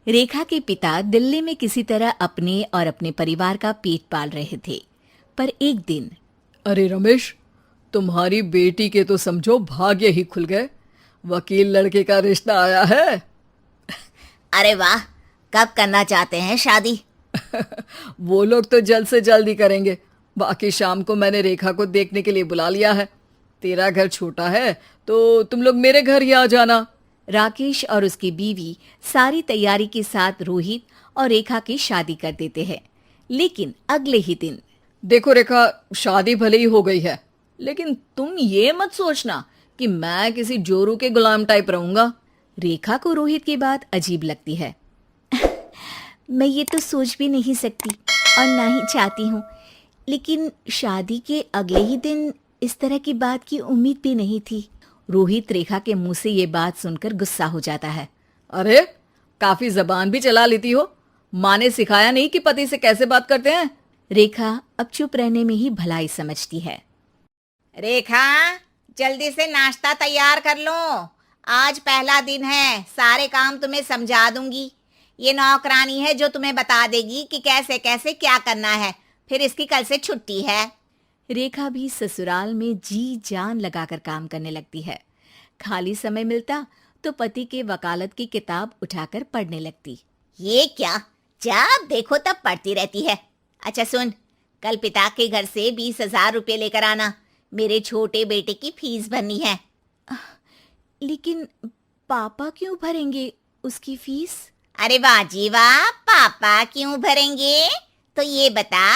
रेखा के पिता दिल्ली में किसी तरह अपने और अपने परिवार का पेट पाल रहे थे। पर एक दिन अरे रमेश, तुम्हारी बेटी के तो समझो भाग्य ही खुल गए। वकील लड़के का रिश्ता आया है। अरे वाह, कब करना चाहते हैं शादी? वो लोग तो जल्द से जल्द ही करेंगे। बाकी शाम को मैंने रेखा को देखने के लिए बुला लिया है। तेरा घर छोटा है तो तुम लोग मेरे घर ही आ जाना। राकेश और उसकी बीवी सारी तैयारी के साथ रोहित और रेखा की शादी कर देते हैं। लेकिन अगले ही दिन देखो रेखा, शादी भले ही हो गई है, लेकिन तुम ये मत सोचना कि मैं किसी जोरू के गुलाम टाइप रहूंगा। रेखा को रोहित की बात अजीब लगती है। मैं ये तो सोच भी नहीं सकती और ना ही चाहती हूँ, लेकिन शादी के अगले ही दिन इस तरह की बात की उम्मीद भी नहीं थी। रोहित रेखा के मुंह से ये बात सुनकर गुस्सा हो जाता है। अरे, काफी जबान भी चला लेती हो। माँ ने सिखाया नहीं कि पति से कैसे बात करते हैं? रेखा अब चुप रहने में ही भलाई समझती है। रेखा, जल्दी से नाश्ता तैयार कर लो। आज पहला दिन है, सारे काम तुम्हें समझा दूंगी। ये नौकरानी है जो तुम्हें बता देगी कि कैसे कैसे क्या करना है। फिर इसकी कल से छुट्टी है। रेखा भी ससुराल में जी जान लगाकर काम करने लगती है। खाली समय मिलता तो पति के वकालत की किताब उठाकर पढ़ने लगती। ये क्या, जब देखो तब पढ़ती रहती है। अच्छा सुन, कल पिता के घर से 20,000 रुपये लेकर आना। मेरे छोटे बेटे की फीस भरनी है। लेकिन पापा क्यों भरेंगे उसकी फीस? अरे वाह जी वाह, पापा क्यों भरेंगे? तो ये बता,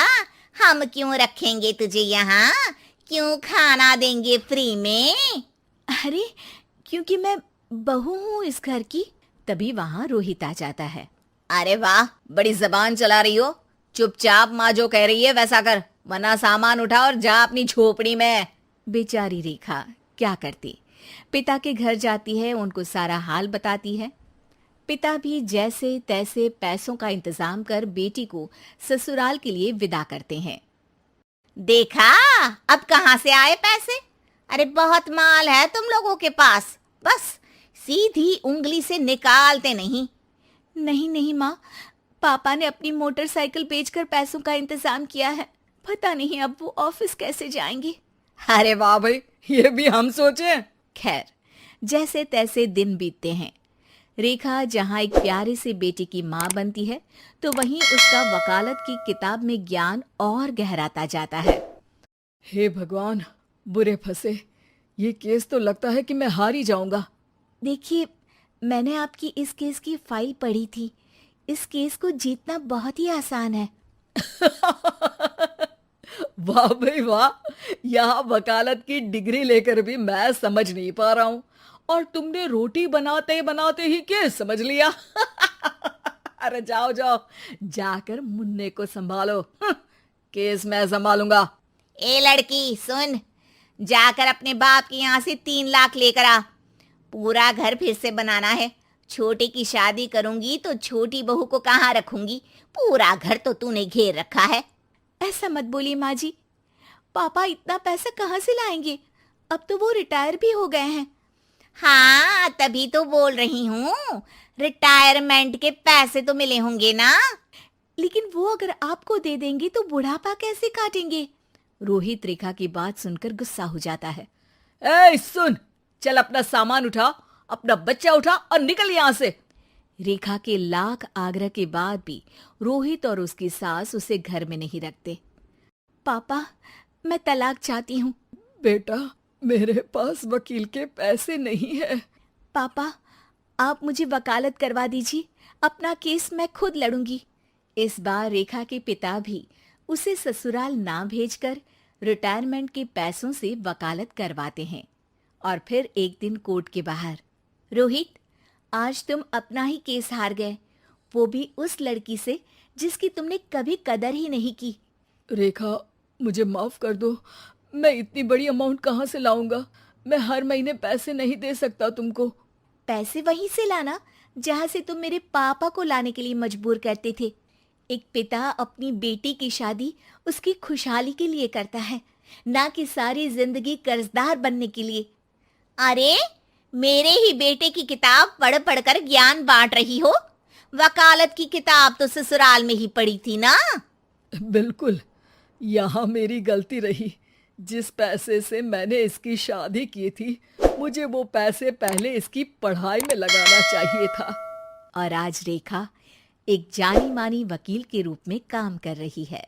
हम क्यों रखेंगे तुझे यहाँ? क्यों खाना देंगे फ्री में? अरे, क्योंकि मैं बहू हूँ इस घर की। तभी वहाँ रोहित आ जाता है। अरे वाह, बड़ी जबान चला रही हो। चुपचाप माँ जो कह रही है वैसा कर, वरना सामान उठा और जा अपनी झोपड़ी में। बेचारी रेखा क्या करती, पिता के घर जाती है, उनको सारा हाल बताती है। पिता भी जैसे तैसे पैसों का इंतजाम कर बेटी को ससुराल के लिए विदा करते हैं। देखा, अब कहाँ से आए पैसे? अरे बहुत माल है तुम लोगों के पास, बस सीधी उंगली से निकालते नहीं। नहीं नहीं माँ, पापा ने अपनी मोटरसाइकिल बेचकर पैसों का इंतजाम किया है। पता नहीं अब वो ऑफिस कैसे जाएंगे। अरे वाह भाई, ये भी हम सोचे। खैर, जैसे तैसे दिन बीतते हैं। रेखा जहाँ एक प्यारे से बेटे की माँ बनती है, तो वहीं उसका वकालत की किताब में ज्ञान और गहराता जाता है। हे भगवान, बुरे फंसे। ये केस तो लगता है कि मैं हार ही जाऊंगा। देखिए, मैंने आपकी इस केस की फाइल पढ़ी थी। इस केस को जीतना बहुत ही आसान है। वाह भाई वाह, यहाँ वकालत की डिग्री लेकर भी मैं समझ नहीं पा रहा हूँ, और तुमने रोटी बनाते बनाते ही केस समझ लिया। अरे जाओ जाओ, जाकर मुन्ने को संभालो। केस मैं संभालूंगा। ए लड़की सुन, जाकर अपने बाप के यहाँ से 3 लाख लेकर आ। पूरा घर फिर से बनाना है। छोटे की शादी करूंगी तो छोटी बहू को कहाँ रखूंगी? पूरा घर तो तूने घेर रखा है। ऐसा मत बोलिए माँ जी, पापा इतना पैसा कहाँ से लाएंगे? अब तो वो रिटायर भी हो गए हैं। हाँ, तभी तो बोल रही हूँ, रिटायरमेंट के पैसे तो मिले होंगे ना। लेकिन वो अगर आपको दे देंगे तो बुढ़ापा कैसे काटेंगे? रोहित रेखा की बात सुनकर गुस्सा हो जाता है। ए सुन, चल अपना सामान उठा, अपना बच्चा उठा और निकल यहाँ से। रेखा के लाख आग्रह के बाद भी रोहित और उसकी सास उसे घर में नहीं रखते। पापा, मैं तलाक चाहती हूँ। बेटा, मेरे पास वकील के पैसे नहीं है। पापा, आप मुझे वकालत करवा दीजिए, अपना केस मैं खुद लड़ूंगी। इस बार रेखा के पिता भी उसे ससुराल ना भेजकर रिटायरमेंट के पैसों से वकालत करवाते हैं। और फिर एक दिन कोर्ट के बाहर, रोहित, आज तुम अपना ही केस हार गए, वो भी उस लड़की से जिसकी तुमने कभी कदर ही नहीं की। रेखा, मुझे माफ कर दो। मैं इतनी बड़ी अमाउंट कहाँ से लाऊंगा? मैं हर महीने पैसे नहीं दे सकता तुमको। पैसे वहीं से लाना जहां से तुम मेरे पापा को लाने के लिए मजबूर करते थे। एक पिता अपनी बेटी की शादी उसकी खुशहाली के लिए करता है, ना कि सारी जिंदगी कर्जदार बनने के लिए। अरे, मेरे ही बेटे की किताब पढ़ पढ़ कर ज्ञान बांट रही हो। वकालत की किताब तो ससुराल में ही पड़ी थी ना। बिल्कुल, यहाँ मेरी गलती रही। जिस पैसे से मैंने इसकी शादी की थी, मुझे वो पैसे पहले इसकी पढ़ाई में लगाना चाहिए था। और आज रेखा एक जानी मानी वकील के रूप में काम कर रही है।